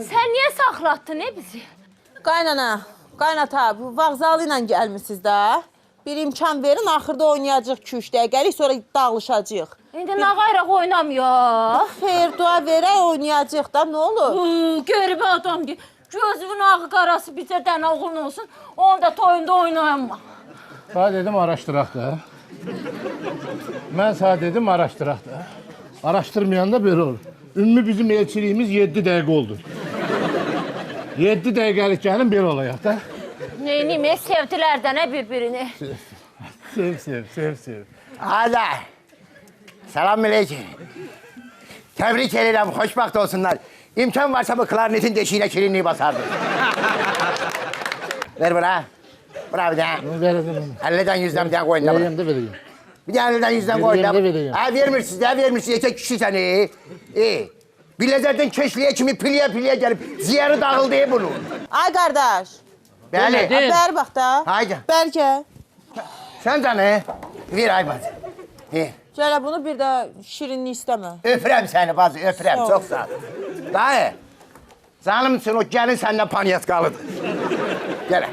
Sen niye saxlatdın bizi? Qaynana, qaynata, bu vağzalı ilə gəlmişsiniz də. Bir imkan verin, axırda oynayacaq 2-3 dəqiqəlik, sonra dağılışacaq. İndi nə qayraq oynamıyor. Xeyr, dua verək, oynayacaq da, nə olur? Qəribə adamdır. Gözünün ağı qarası bizə dənə oğlun olsun, onu da toyunda oynayamma. Sana dedim araştıraq da. Mən sana dedim araştıraq da. Araştırmayanda belə olur. Ümmü bizim elçiliyimiz 7 dəqiqə oldu. 7 dəqiqəlik gəlin belə olayaq da. Neyniyim, sevdilər də nə bir-birini. Sev. Ada. Selamünaleyküm. Tebrik ederim, hoşbaht olsunlar. İmkan varsa bu klarnetin deşiğine şirinliği basardı. Ver bana. Bana bir daha. Verəcəm. 50'den 100'den bir daha koyun da bana. Verəyəm də verəyəm. Bir daha 50'den 100'den koyun da. Vereyim de vereyim. Ha vermişsiniz de vermişsiniz. Yeter kişi seni. İyi. Bilezerden keşliğe kimi piliye gelip ziyarı dağıldı bunun. Ay qardaş, Bəli. bəri bax da. Haydi. Bəlkə. Sen de ne? Ver Aybaz. Gələ bunu bir də şirinlik istəmə. Öpürəm seni bazı, öpürəm. Sağ ol. Çok sağ ol. Dayı. Zanımsın o gelin senden panyas kalıdır.